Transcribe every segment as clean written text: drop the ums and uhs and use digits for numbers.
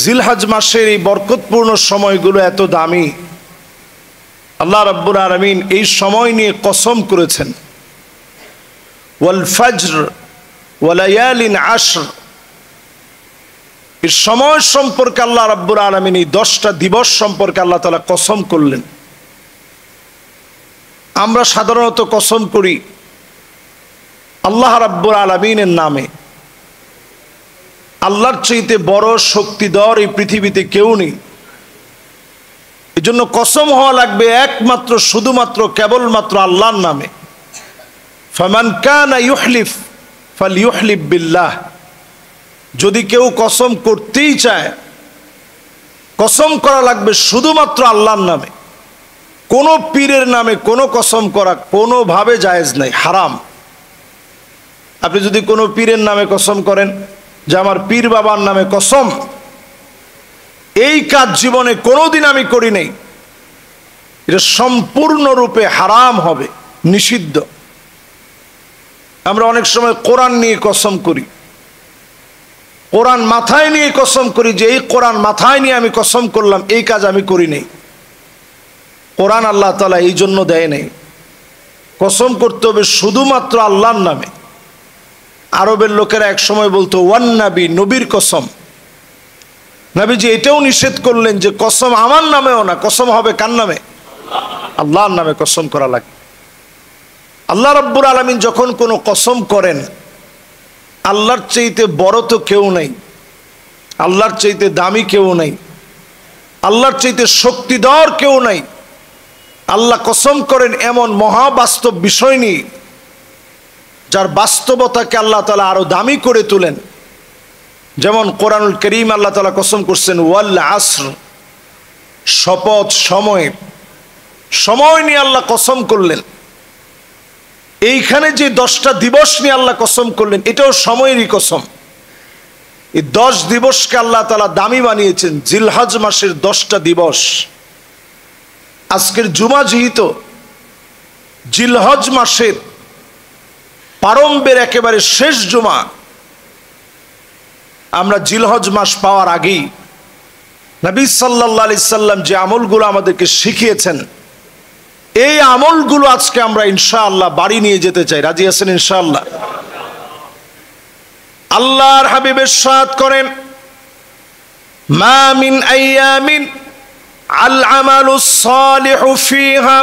জিলহজ মাসের এই বরকতপূর্ণ সময়গুলো এত দামি। আল্লাহ রাব্বুল আলামিন এই সময় নিয়ে কসম করেছেন, ওয়াল ফজর ওয়া লায়ালিন আশর। এই সময় সম্পর্কে আল্লাহ রাব্বুল আলামিন এই 10টা দিবস সম্পর্কে আল্লাহ তাআলা কসম করলেন। আমরা সাধারণত কসম করি আল্লাহ রাব্বুল আলামিনের নামে। আল্লাহর চাইতে বড় শক্তিধর এই পৃথিবীতে কেউ নেই। এজন্য কসম হওয়া লাগবে একমাত্র শুধুমাত্র কেবলমাত্র আল্লাহর নামে। ফামান কানা ইউহলিফ ফালইউহলিফ বিল্লাহ। যদি কেউ কসম করতেই চায়, কসম করা লাগবে শুধুমাত্র আল্লাহর নামে। কোনো পীরের নামে কোনো কসম করা কোনোভাবে জায়েজ নাই, হারাম। আপনি যদি কোনো পীরের নামে কসম করেন যে আমার পীর বাবার নামে কসম, এই কাজ জীবনে কোনোদিন আমি করি নাই, এটা সম্পূর্ণরূপে হারাম হবে, নিষিদ্ধ। আমরা অনেক সময় কোরআন নিয়ে কসম করি, কোরআন মাথায় নিয়ে কসম করি যে এই কোরআন মাথায় নিয়ে আমি কসম করলাম, এই কাজ আমি করি নাই। কোরআন আল্লাহ তাআলা এই জন্য দেয় নাই। কসম করতে হবে শুধুমাত্র আল্লাহর নামে। আরবের লোকেরা এক সময় বলতো ওয়ান নবী, নবীর কসম। নবীজি এটাও নিষেধ করলেন যে কসম আমার নামেও না, কসম হবে কার নামে? আল্লাহর নামে কসম করা লাগে। আল্লাহ রাব্বুল আলামিন যখন কোনো কসম করেন, আল্লাহর চাইতে বড় তো কেউ নাই, আল্লাহর চাইতে দামি কেউ নাই, আল্লাহর চাইতে শক্তিধর কেউ নাই। আল্লাহ কসম করেন এমন মহাবাস্তব বিষয় নিয়ে, যার বাস্তবতাকে আল্লাহ তাআলা আরো দামি করে তোলেন। যেমন কোরআনুল কারীম আল্লাহ তাআলা কসম করছেন ওয়াল আসর, শপথ সময়ের। সময় নিয়ে আল্লাহ কসম করলেন। এইখানে যে 10টা দিবস নিয়ে আল্লাহ কসম করলেন, এটাও সময়েরই কসম। এই 10 দিবসকে আল্লাহ তাআলা দামি বানিয়েছেন। জিলহজ মাসের 10টা দিবস। আজকের জুমা যেহেতু জিলহজ মাসের প্রারম্ভের একেবারে শেষ জুমা, আমরা জিলহজ মাস পাওয়ার আগেই নবী সাল্লাল্লাহু আলাইহি সাল্লাম যে আমলগুলো আমাদেরকে শিখিয়েছেন, এই আমলগুলো আজকে আমরা ইনশাআল্লাহ বাড়ি নিয়ে যেতে চাই। রাজি আছেন ইনশাআল্লাহ? আল্লাহর হাবিব ইরশাদ করেন, মা মিন আইয়ামিন আল আমালুস সালিহু ফিহা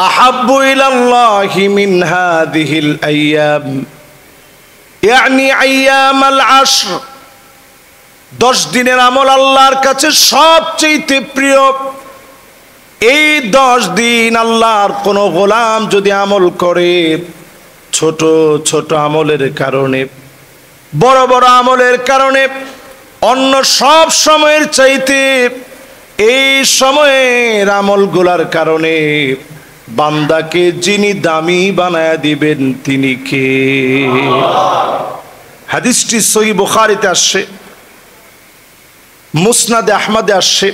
আহাব্বু ইলাল্লাহি মিন হাযিহিল আইয়াম, ইয়ানি আইয়ামাল আশর। 10 দিনের আমল আল্লাহর কাছে সবচেয়ে প্রিয়। এই 10 দিন আল্লাহর কোন গোলাম যদি আমল করে, ছোট ছোট আমলের কারণে, বড় বড় আমলের কারণে, অন্য সব সময়ের চাইতে এই সময়ের আমলগুলার কারণে বান্দাকে যিনি দামি বানায়া দিবেন তিনি কে? হাদিসটি সহিহ বুখারীতে আসছে, মুসনাদে আহমদে আসছে,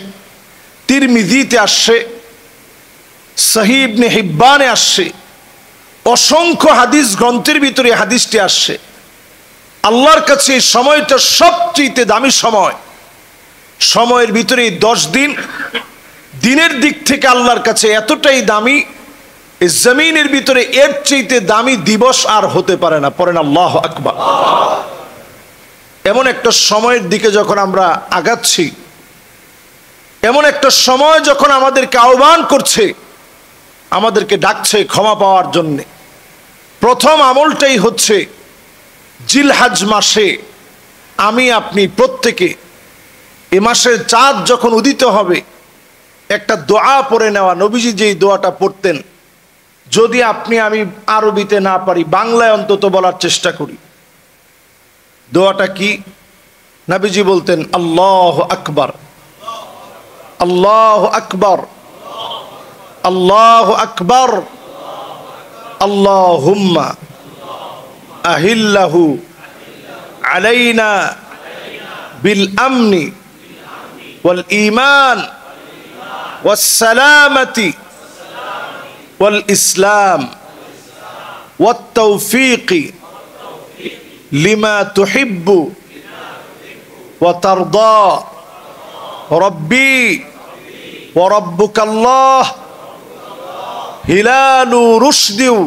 তিরমিজিতে আসছে, সহিহ ইবনে হিব্বানে আসছে। অসংখ্য হাদিস গ্রন্থের ভিতরে হাদিসটি আসছে। আল্লাহর কাছে এই সময়টা সবচেয়ে দামি সময়। সময়ের ভিতরে 10 দিন, দিনের দিক থেকে আল্লাহর কাছে এতটাই দামি, এই জমিনের ভিতরে এর চাইতে দামি দিবস আর হতে পারে না। পড়েন আল্লাহু আকবার। এমন একটা সময়ের দিকে যখন আমরা আগাচ্ছি, এমন একটা সময় যখন আমাদেরকে আহ্বান করছে, আমাদেরকে ডাকছে ক্ষমা পাওয়ার জন্য, প্রথম আমলটাই হচ্ছে জিলহজ মাসে আমি আপনি প্রত্যেকে এ মাসের চাঁদ যখন উদিত হবে একটা দোয়া পড়ে নেওয়া। নবীজি যেই দোয়াটা পড়তেন, যদি আপনি আমি আরবিতে না পারি, বাংলায় অন্তত বলার চেষ্টা করি। দোয়াটা কি? নবীজি বলতেন আল্লাহু আকবার, আল্লাহু আকবার, আল্লাহু আকবার, আল্লাহুম্মা আহিল্লাহু আলাইনা বিল আমনি ওয়াল ঈমান ওয়াস সালামাতি ওয়াল ইসলাম ওয়াত তাওফীকি লিমা তুহিব্বু ওয়া তারদা রব্বি ওয়া রব্বুকাল্লাহ হিলালু রুশদিউ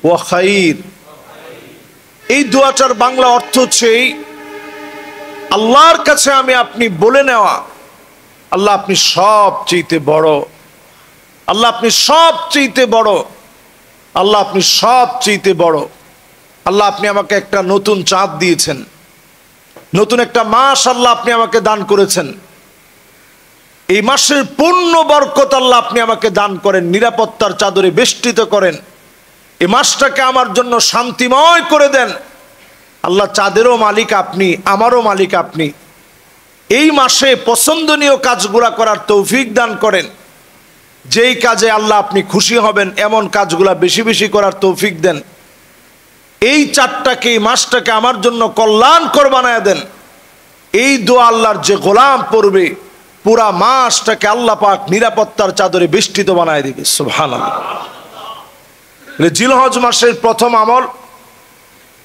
ওয়া খাইর। এই দোয়াটার বাংলা অর্থ হচ্ছে আল্লাহর কাছে আমি আপনি বলে নেওয়া, আল্লাহ আপনি সবচেয়ে বড়, আল্লাহ আপনি সবচেয়ে বড়, আল্লাহ আপনি সবচেয়ে বড়। আল্লাহ আপনি আমাকে একটা নতুন চাঁদ দিয়েছেন, নতুন একটা মাস আল্লাহ আপনি আমাকে দান করেছেন। এই মাসের পূর্ণ বরকত আল্লাহ আপনি আমাকে দান করেন, নিরাপত্তার চাদরে বেষ্টিত করেন। এই মাসটাকে আমার জন্য শান্তিময় করে দেন। আল্লাহ চাঁদেরও মালিক আপনি, আমারও মালিক আপনি। এই মাসে পছন্দনীয় কাজগুলা করার তৌফিক দান করেন। যেই কাজে আল্লাহ আপনি খুশি হবেন এমন কাজগুলা বেশি বেশি করার তৌফিক দেন। এই চারটাকে, এই মাসটাকে আমার জন্য কল্যাণকর বানায় দেন। এই দোয়া আল্লাহর যে গোলাম পড়বে পুরা মাসটাকে আল্লাহ পাক নিরাপত্তার চাদরে বেষ্টিত বানায় দিবে। সুবহানাল্লাহ। জিলহজ মাসের প্রথম আমল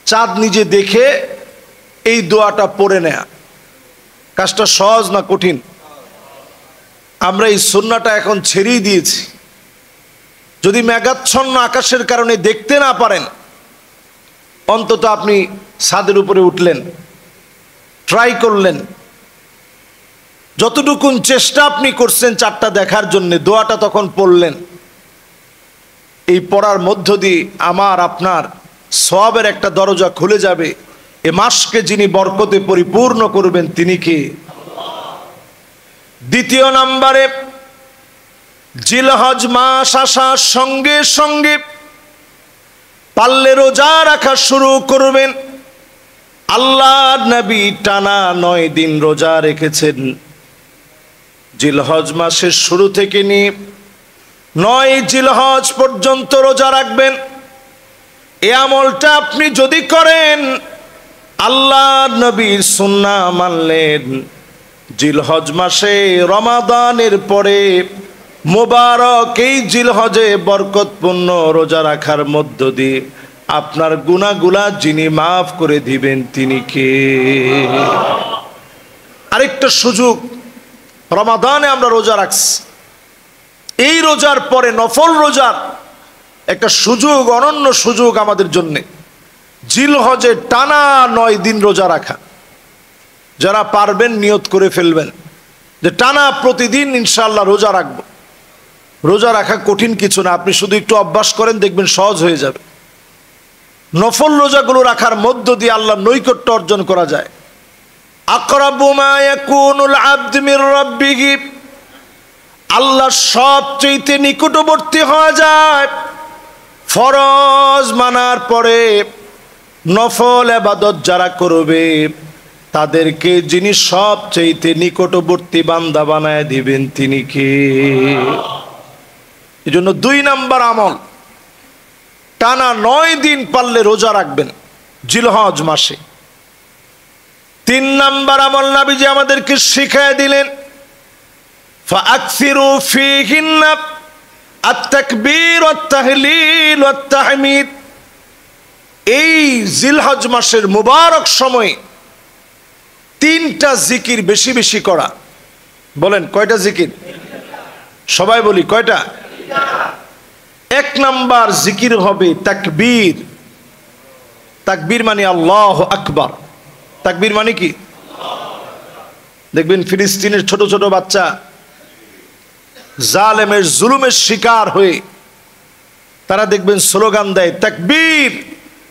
চাঁদ নিজে দেখে এই দোয়াটা পড়ে নেয়া। কাজটা সহজ না কঠিন? আমরা এই সুন্নাহটা এখন ছেড়েই দিয়েছি। যদি মেঘাচ্ছন্ন আকাশের কারণে দেখতে না পারেন, অন্তত আপনি ছাদের উপরে উঠলেন, ট্রাই করলেন, যতটুকুন চেষ্টা আপনি করছেন চারটা দেখার জন্য, দোয়াটা তখন পড়লেন। এই পড়ার মধ্য দিয়ে আমার আপনার সওয়াবের একটা দরজা খুলে যাবে। এ মাসকে যিনি বরকতে পরিপূর্ণ করবেন তিনি কে? দ্বিতীয় নম্বরে, জিলহজ মাস আসার সঙ্গে সঙ্গে পারলে রোজা রাখা শুরু করবেন। আল্লাহর নবী টানা 9 দিন রোজা রেখেছেন। জিলহজ মাসের শুরু থেকে নিয়ে 9 জিলহজ পর্যন্ত রোজা রাখবেন। এই আমলটা আপনি যদি করেন, আল্লাহর নবীর সুন্নাহ মানলেন, জিলহজ মাসে রমাদানের পরে মোবারক এই জিলহজে বরকতপূর্ণ রোজা রাখার মধ্য দিয়ে আপনার গুনাহগুলা যিনি মাফ করে দিবেন তিনি কে? আরেকটা সুযোগ, রমাদানে আমরা রোজা রাখছি, এই রোজার পরে নফল রোজার একটা সুযোগ, অনন্য সুযোগ আমাদের জন্য, জিলহজে টানা 9 দিন রোজা রাখা। যারা পারবেন নিয়ত করে ফেলবেন যে টানা প্রতিদিন ইনশাআল্লাহ রোজা রাখবো। রোজা রাখা কঠিন কিছু না, আপনি শুধু একটু অভ্যাস করেন, দেখবেন সহজ হয়ে যাবে। নফল রোজাগুলো রাখার মধ্য দিয়ে আল্লাহর নৈকট্য অর্জন করা যায়। আকরাবু মা ইয়াকুনুল আবদু মির রাব্বিহি, আল্লাহ সবচেয়ে নিকটবর্তী হওয়া যায় ফরজ মানার পরে। নফল ইবাদত যারা করবে তাদেরকে যিনি সবচেয়ে নিকটবর্তী বান্দা বানায় দিবেন তিনি কে? এজন্য 2 নাম্বার আমল, টানা 9 দিন পারলে রোজা রাখবেন জিলহজ মাসে। 3 নাম্বার আমল নবীজি আমাদেরকে শিখিয়ে দিলেন, ফাআকসিরু ফীহিন্না আত-তাকবীর ওয়াত-তাহলিল ওয়াত-তাহমিদ। এই জিলহজ মাসের মুবারক সময়ে 3টা জিকির বেশি বেশি করা। বলেন কয়টা জিকির? সবাই বলি কয়টা? 1 নাম্বার জিকির হবে তাকবীর। তাকবীর মানে আল্লাহু আকবার। তাকবীর মানে কি? দেখবেন ফিলিস্তিনের ছোট ছোট বাচ্চা জালেমের জুলুমের শিকার হয়ে তারা দেখবেন স্লোগান দেয় তাকবীর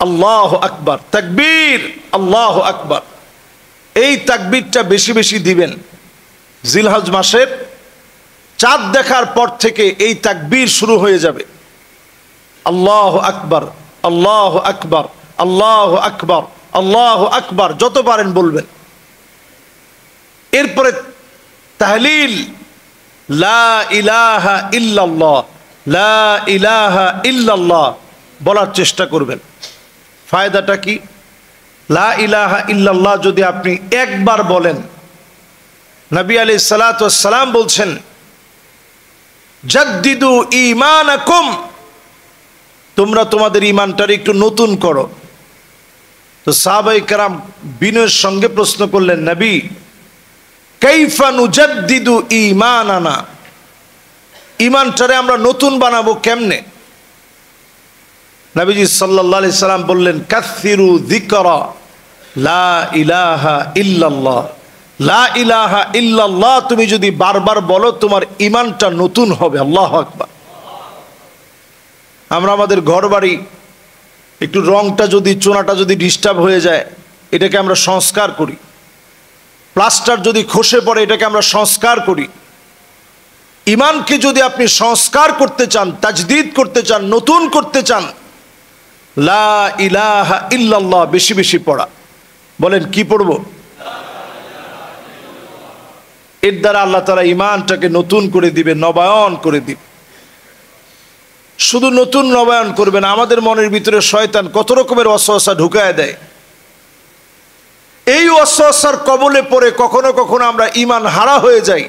আল্লাহু আকবার, তাকবীর আল্লাহু আকবার। এই তাকবীরটা বেশি বেশি দিবেন। জিলহজ মাসের চাঁদ দেখার পর থেকে এই তাকবীর শুরু হয়ে যাবে। আল্লাহু আকবার, আল্লাহু আকবার, আল্লাহু আকবার, আল্লাহু আকবার, যত পারেন বলবেন। এরপরে তাহলিল, লা ইলাহা ইল্লাল্লাহ, লা ইলাহা ইল্লাল্লাহ বলার চেষ্টা করবেন। ফায়দাটা কি? লা ইলাহা ইল্লাল্লাহ যদি আপনি একবার বলেন, নবী আলাইহিস সালাতু ওয়াস সালাম বলছেন, জাদ্দিদু ঈমানাকুম, তোমরা তোমাদের ঈমানটার একটু নতুন করো। তো সাহাবায়ে কেরাম বিনয়ের সঙ্গে প্রশ্ন করলেন, নবী কাইফা নুজাদ্দিদু ঈমানানা, ঈমানটারে আমরা নতুন বানাবো কেমনে? নবীজি সাল্লাল্লাহু আলাইহি সাল্লাম বললেন, কাসসিরু যিকরা লা ইলাহা ইল্লাল্লাহ। লা ইলাহা ইল্লাল্লাহ তুমি যদি বারবার বলো তোমার ঈমানটা নতুন হবে। আল্লাহু আকবার। আমরা আমাদের ঘরবাড়ি একটু রংটা যদি, চোনাটা যদি ডিস্টার্ব হয়ে যায়, এটাকে আমরা সংস্কার করি। প্লাস্টার যদি খসে পড়ে, এটাকে আমরা সংস্কার করি। ঈমানকে যদি আপনি সংস্কার করতে চান, তাজদীদ করতে চান, নতুন করতে চান, লা ইলাহা ইল্লাল্লাহ বেশি বেশি পড়া। বলেন কি পড়ব? এর দ্বারা আল্লাহ তাআলা ঈমানটাকে নতুন করে দিবে, নবায়ন করে দিবে। শুধু নতুন নবায়ন করবে না, আমাদের মনের ভিতরে শয়তান কত রকমের ওয়াসওয়াসা ঢুকায় দেয়। এই ওয়াসওয়াসার কবলে পড়ে কখনো কখনো আমরা ঈমান হারা হয়ে যাই।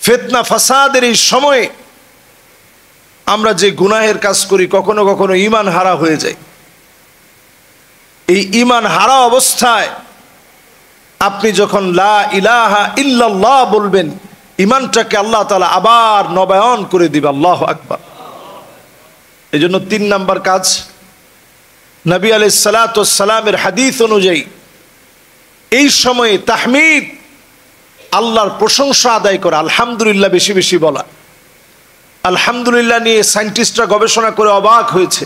ফিতনা ফাসাদের এই সময়ে আমরা যে গুনাহের কাজ করি, কখনো কখনো ঈমান হারা হয়ে যায়। এই ঈমান হারা অবস্থায় আপনি যখন লা ইলাহা ইল্লাল্লাহ বলবেন, ঈমানটাকে আল্লাহ তাআলা আবার নবায়ন করে দিবে। আল্লাহু আকবার। এই জন্য 3 নাম্বার কাজ, নবী আলাইহিস সালাতু ওয়াস সালামের হাদিস অনুযায়ী এই সময়ে তাহমিদ, আল্লাহর প্রশংসা আদায় করা, আলহামদুলিল্লাহ বেশি বেশি বলা। আলহামদুলিল্লাহ নিয়ে সায়েন্টিস্টরা গবেষণা করে অবাক হয়েছে।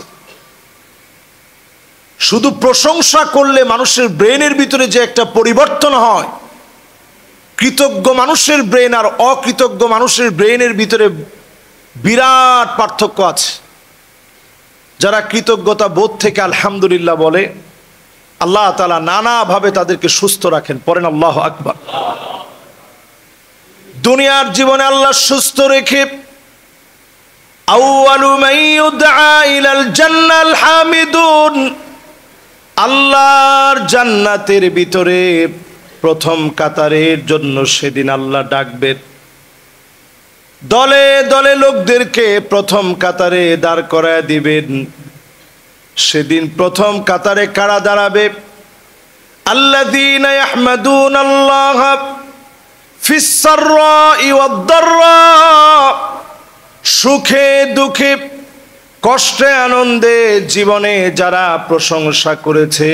শুধু প্রশংসা করলে মানুষের ব্রেনের ভিতরে যে একটা পরিবর্তন হয়, কৃতজ্ঞ মানুষের ব্রেন আর অকৃতজ্ঞ মানুষের ব্রেনের ভিতরে বিরাট পার্থক্য আছে। যারা কৃতজ্ঞতা বোধ থেকে আলহামদুলিল্লাহ বলে, আল্লাহ তাআলা নানাভাবে তাদেরকে সুস্থ রাখেন। পড়েন আল্লাহু আকবার। দুনিয়ার জীবনে আল্লাহ সুস্থ রেখে, আউয়ালু মান ইউদআ ইলাল জান্নাল হামিদুন, আল্লাহর জান্নাতের ভিতরে প্রথম কাতারের জন্য সেদিন আল্লাহ ডাকবেন। দলে দলে লোকদেরকে প্রথম কাতারে দাঁড় করায় দিবেন। সেদিন প্রথম কাতারে কারা দাঁড়াবে? আল্লাযীনা ইয়াহমাদুনাল্লাহ ফিস সাররাই ওয়াদ দাররা, সুখে দুঃখে, কষ্টে আনন্দে জীবনে যারা প্রশংসা করেছে,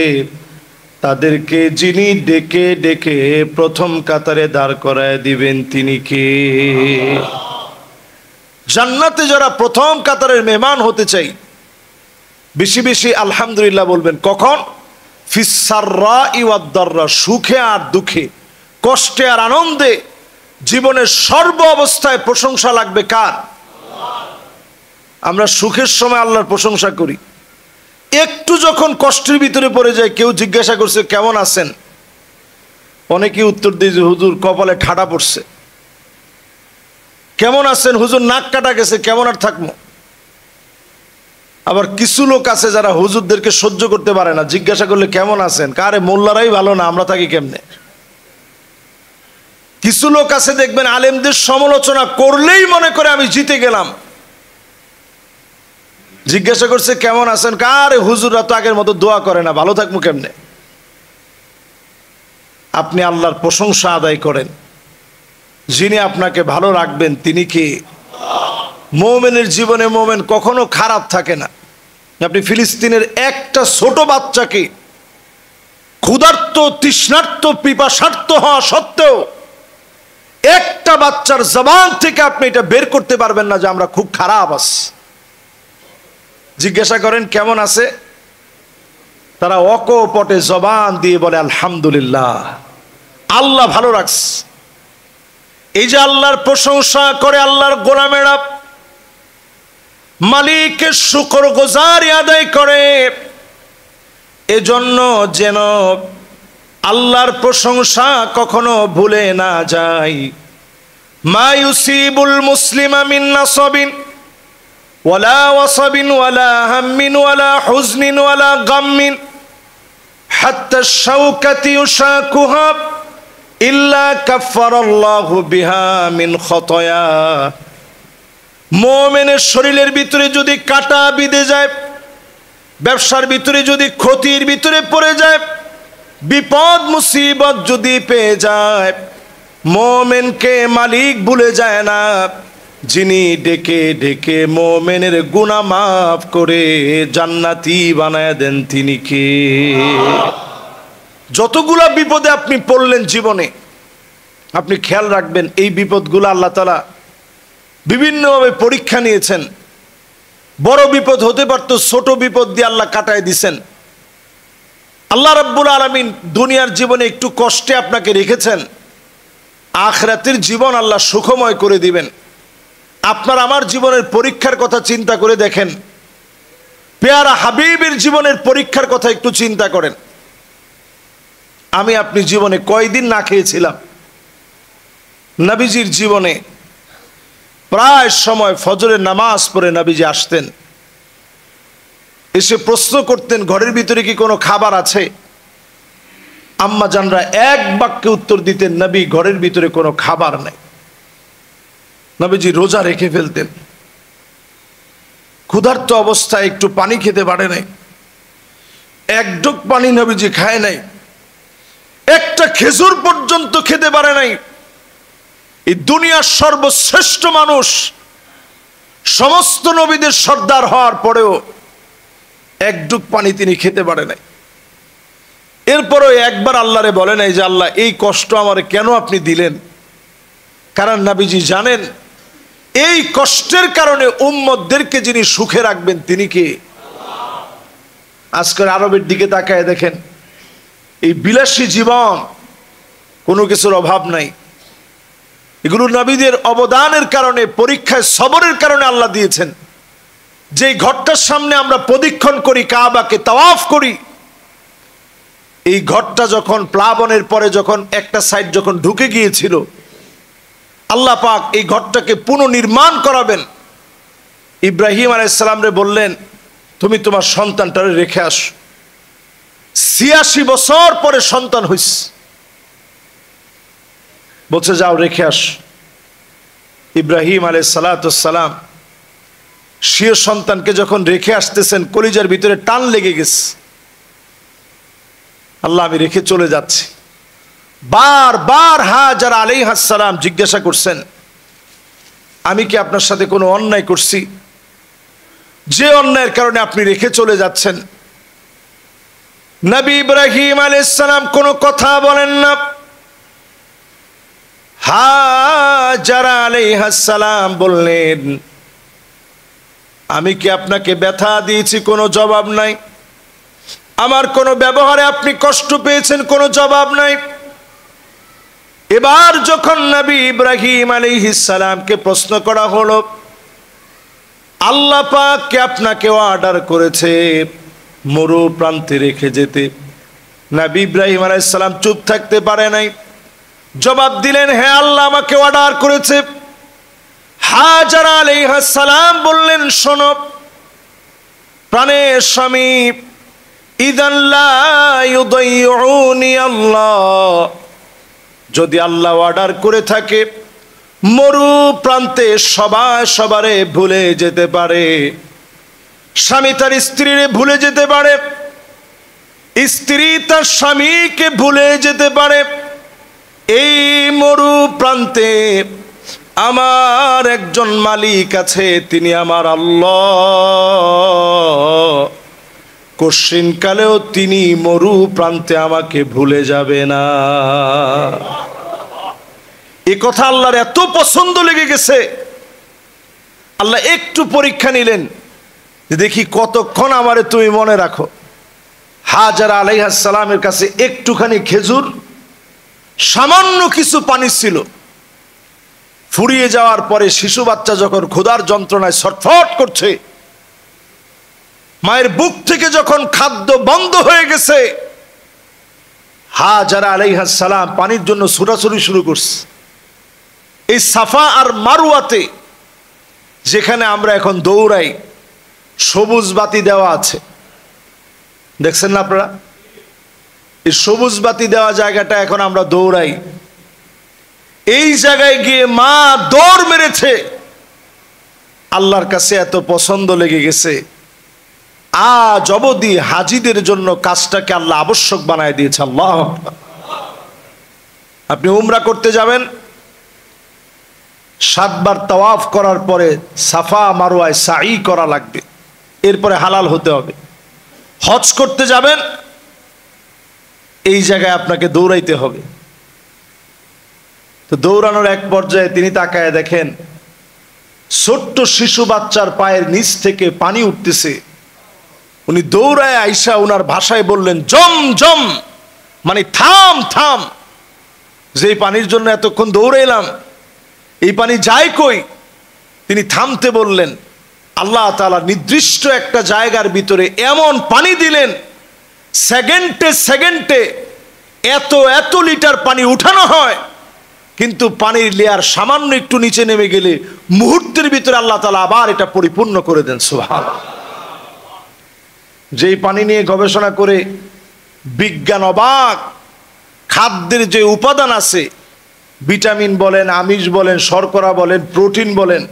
তাদেরকে যিনি ডেকে ডেকে প্রথম কাতারে দাঁড় করায় দিবেন তিনি কে? জান্নাতে যারা প্রথম কাতারের মেহমান হতে চাই, বেশি বেশি আলহামদুলিল্লাহ বলবেন। কখন? ফিস সাররাই ওয়াদ দাররা, সুখে আর দুঃখে, কষ্টে আর আনন্দে, জীবনের সর্ব অবস্থায় প্রশংসা লাগবে কার? আমরা সুখের সময় আল্লাহর প্রশংসা করি, একটু যখন কষ্টের ভিতরে পড়ে যায়, কেউ জিজ্ঞাসা করছে কেমন আছেন, অনেকেই উত্তর দিয়ে যে হুজুর কপালে ঠাডা পড়ছে। কেমন আছেন হুজুর? নাক কাটা গেছে, কেমন আর থাকবো। আবার কিছু লোক আছে যারা হুজুরদেরকে সহ্য করতে পারে না, জিজ্ঞাসা করলে কেমন আছেন, কারে মোল্লারাই ভালো না, আমরা থাকি কেমনে। কিছু লোক আছে দেখবেন আলেমদের সমালোচনা করলেই মনে করে আমি জিতে গেলাম। জিজ্ঞাসা করছে কেমন আছেন, কারে হুজুররা তো আগের মতো দোয়া করে না, ভালো থাকবো কেমনে। আপনি আল্লাহর প্রশংসা আদায় করেন, যিনি আপনাকে ভালো রাখবেন তিনি কে? মুমিনের জীবনে মুমিন কখনো খারাপ থাকে না। আপনি ফিলিস্তিনের একটা ছোট বাচ্চাকে ক্ষুধার্ত, তৃষ্ণার্ত, পিপাসার্ত হওয়া সত্ত্বেও একটা বাচ্চার জবান থেকে আপনি এটা বের করতে পারবেন না যে আমরা খুব খারাপ আছি। জিজ্ঞাসা করেন কেমন আছে, তারা অকপটে জবান দিয়ে বলে আলহামদুলিল্লাহ, আল্লাহ ভালো রাখছে। এই যে আল্লাহর প্রশংসা করে আল্লাহর গোলামেরা মালিকের শুকরগুজারি আদায় করে, এজন্য যেন আল্লাহর প্রশংসা কখনো ভুলে না যায়। মা ইউসিবুল মুসলিমা মিন নাসাবিন ওয়ালা ওয়াসাবিন ওয়ালা হাম্মিন ওয়ালা হুজনিন ওয়ালা গাম্মিন হাত্তা শাওকাতি ইউশাকুহা ইল্লা কাফফারাল্লাহু বিহা মিন খতায়া। মুমিনের শরীরের ভিতরে যদি কাটা বিঁধে যায়, ব্যবসার ভিতরে যদি ক্ষতির ভিতরে পড়ে যায়, বিপদ মুসিবত যদি পেয়ে যায়, মোমেনকে মালিক ভুলে যায় না, যিনি ডেকে ডেকে মোমেনের গুনাহ মাফ করে জান্নাতি বানায় দেন তিনি কে? যতগুলা বিপদে আপনি পড়লেন জীবনে, আপনি খেয়াল রাখবেন এই বিপদগুলো আল্লাহ তাআলা বিভিন্নভাবে পরীক্ষা নিয়েছেন। বড় বিপদ হতে পারতো, ছোট বিপদ দিয়ে আল্লাহ কাটায় দিছেন। আল্লাহ রাব্বুল আলামিন দুনিয়ার জীবনে একটু কষ্টে আপনাকে রেখেছেন, আখিরাতের জীবন আল্লাহ সুখময় করে দিবেন। আপনার আমার জীবনের পরীক্ষার কথা চিন্তা করে দেখেন, পেয়ারা হাবিবের জীবনের পরীক্ষার কথা একটু চিন্তা করেন। আমি আপনি জীবনে কয়দিন না খেয়েছিলাম? নবীজির জীবনে প্রায় সময় ফজরের নামাজ পড়ে নবীজি আসতেন, এসে প্রশ্ন করতেন ঘরের ভিতরে কি কোনো খাবার আছে? আম্মা জানরা এক বাক্যে উত্তর দিতেন, নবী ঘরের ভিতরে কোনো খাবার নাই। নবীজি রোজা রেখে ফেলতেন, ক্ষুধার্ত অবস্থায় একটু পানি খেতে পারে নাই, এক ঢোক পানি নবীজি খায় নাই, একটা খেজুর পর্যন্ত খেতে পারে নাই। এই দুনিয়ার সর্বশ্রেষ্ঠ মানুষ, সমস্ত নবীদের সর্দার হওয়ার পরেও এক ঢোক পানি তিনি খেতে পারে নাই। এরপরও একবার আল্লাহরে বলে নাই যে আল্লাহ এই কষ্ট আমারে কেন আপনি দিলেন? কারণ নবীজি জানেন এই কষ্টের কারণে উম্মতদেরকে যিনি সুখে রাখবেন তিনি কে? আজকের আরবের দিকে তাকায় দেখেন, এই বিলাসী জীবন, কোনো কিছুর অভাব নাই। এগুলো নবীদের অবদানের কারণে, পরীক্ষায় সবরের কারণে আল্লাহ দিয়েছেন। যেই ঘরটার সামনে আমরা প্রদক্ষিণ করি, কাবাকে তাওয়াফ করি, এই ঘরটা যখন প্লাবনের পরে যখন একটা সাইড যখন ঢুকে গিয়েছিল, আল্লাহ পাক এই ঘরটাকে পুনর্নির্মাণ করাবেন। ইব্রাহিম আলাইহিস সালামরে বললেন তুমি তোমার সন্তানটারে রেখে আসো। 86 বছর পরে সন্তান হইস, বলছে যাও রেখে আস। ইব্রাহিম আলাইহিস সালাম স্বীয় সন্তানকে যখন রেখে আসতেছেন, কলিজার ভিতরে টান লেগে গেছে। আল্লাহ আমি রেখে চলে যাচ্ছি। বারবার হাজার আলাইহিস সালাম জিজ্ঞাসা করছেন আমি কি আপনার সাথে কোনো অন্যায় করছি যে অন্যায়ের কারণে আপনি রেখে চলে যাচ্ছেন? নবী ইব্রাহিম আলাইহিস সালাম কোনো কথা বলেন না। হাজার আলাইহিস সালাম বললেন আমি কি আপনাকে ব্যথা দিয়েছি? কোনো জবাব নাই। আমার কোনো ব্যবহারে আপনি কষ্ট পেয়েছেন? কোনো জবাব নাই। এবার যখন নবী ইব্রাহিম আলাইহিস সালামকে প্রশ্ন করা হলো, আল্লাহ পাক কে আপনাকে অর্ডার করেছে মরু প্রান্তে রেখে যেতে? নবী ইব্রাহিম আলাইহিস সালাম চুপ থাকতে পারে নাই, জবাব দিলেন হ্যাঁ আল্লাহ আমাকে অর্ডার করেছে। হাজার আলাইহিস সালাম বললেন শোনো প্রাণের স্বামী, ইদান লা ইউদাইউনি আল্লাহ, যদি আল্লাহ অর্ডার করে থাকে মরু প্রান্তে সবাই সবারে ভুলে যেতে পারে। স্বামী তার স্ত্রীরে ভুলে যেতে পারে, স্ত্রী তার স্বামীকে ভুলে যেতে পারে। এই মরু প্রান্তে আমার একজন মালিক আছে, তিনি আমার আল্লাহ। কশিনকালেও তিনি মরু প্রান্তে আমাকে ভুলে যাবে না। এ কথা আল্লাহর এত পছন্দ লেগে গেছে, আল্লাহ একটু পরীক্ষা নিলেন যে দেখি কতক্ষণ আমারে তুমি মনে রাখো। হাজার আলাইহিস সালামের কাছে একটুখানি খেজুর, সামান্য কিছু পানি ছিল। ফুরিয়ে যাওয়ার পরে শিশু বাচ্চা যখন ক্ষুধার যন্ত্রণায় ছটফট করছে, মায়ের বুক থেকে যখন খাদ্য বন্ধ হয়ে গেছে, হাজার আলাইহিস সালাম পানির জন্য ছুটাছুটি শুরু করছে। এই সাফা আর মারওয়াতে যেখানে আমরা এখন দৌড়াই, সবুজ বাতি দেওয়া আছে, দেখছেন না আপনারা? এই সবুজ বাতি দেওয়া জায়গাটা এখন আমরা দৌড়াই। এই জায়গায় গিয়ে মা দৌড় মেরেছে, আল্লাহর কাছে এত পছন্দ লেগে গেছে। আজ অবধি হাজিদের জন্য কাজটাকে আল্লাহ আবশ্যক বানায় দিয়েছে। আল্লাহু আকবার। আপনি উমরা করতে যাবেন, 7 বার তাওয়াফ করার পরে সাফা মারওয়ায় সাই করা লাগবে, এরপরে হালাল হতে হবে। হজ করতে যাবেন, এই জায়গায় আপনাকে দৌড়াইতে হবে। তো দৌড়ানোর এক পর্যায়ে তিনি তাকায় দেখেন ছোট্ট শিশু বাচ্চার পায়ের নিচ থেকে পানি উঠতেছে। উনি দৌড়ায় আইসা ওনার ভাষায় বললেন, জম জম, মানে থাম থাম, যে পানির জন্য এতক্ষণ দৌড়াইলাম এই পানি যায় কই? তিনি থামতে বললেন। আল্লাহ তাআলা নির্দিষ্ট একটা জায়গার ভিতরে এমন পানি দিলেন, সেকেন্ডে সেকেন্ডে এত এত লিটার পানি উঠানো হয়, কিন্তু পানির লেয়ার সামান্য একটু নিচে নেমে গেলে মুহূর্তের ভিতরে আল্লাহ তাআলা আবার এটা পরিপূর্ণ করে দেন। সুবহানাল্লাহ। যেই পানি নিয়ে গবেষণা করে বিজ্ঞান অবাক, খাদ্যের যে উপাদান আছে, ভিটামিন বলেন, আমিষ বলেন, শর্করা বলেন, প্রোটিন বলেন,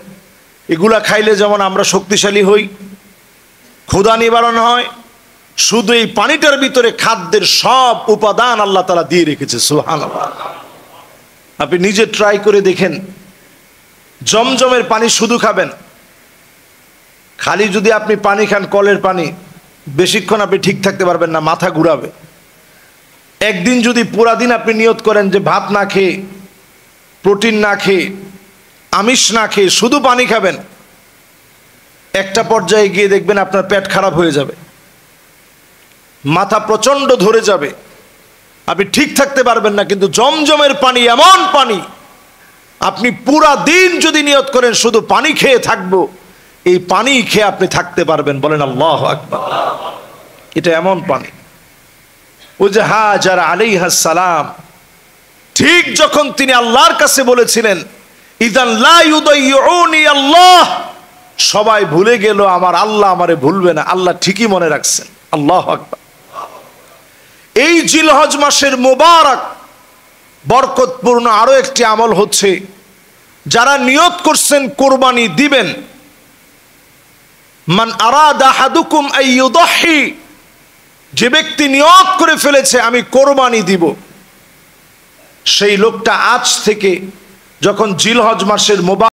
এগুলা খাইলে যেমন আমরা শক্তিশালী হই, ক্ষুধা নিবারণ হয়, শুধু এই পানিটার ভিতরে খাদ্যের সব উপাদান আল্লাহ তাআলা দিয়ে রেখেছে। সুবহানাল্লাহ। আপনি নিজে ট্রাই করে দেখেন, জমজমের পানি শুধু খাবেন, খালি যদি আপনি পানি খান কলের পানি, বেশিক্ষণ আপনি ঠিক থাকতে পারবেন না, মাথা ঘুরাবে। একদিন যদি পুরা দিন আপনি নিয়ত করেন যে ভাত না খেয়ে, প্রোটিন না খেয়ে, আমিষ না খেয়ে শুধু পানি খাবেন, একটা পর্যায়ে গিয়ে দেখবেন আপনার পেট খারাপ হয়ে যাবে, মাথা প্রচন্ড ধরে যাবে, আপনি ঠিক থাকতে পারবেন না। কিন্তু জমজমের পানি এমন পানি, আপনি পুরা দিন যদি নিয়ত করেন শুধু পানি খেয়ে থাকবো, এই পানি খেয়ে আপনি থাকতে পারবেন। বলেন আল্লাহু আকবার। এটা এমন পানি। ওই যে হাজার আলাইহিস সালাম ঠিক যখন তিনি আল্লাহর কাছে বলেছিলেন, ইযান লা ইউদাইউনি আল্লাহ, সবাই ভুলে গেল আমার আল্লাহ আমারে ভুলবে না, আল্লাহ ঠিকই মনে রাখছেন। আল্লাহু আকবার। এই জিলহজ মাসের মোবারক বরকতপূর্ণ আরো একটি আমল হচ্ছে, যারা নিয়ত করছেন কোরবানি দিবেন, মান আরাদা আহাদুকুম আইয়ুদহি, যে ব্যক্তি নিয়ত করে ফেলেছে আমি কোরবানি দিব, সেই লোকটা আজ থেকে যখন জিলহজ মাসের মোবারক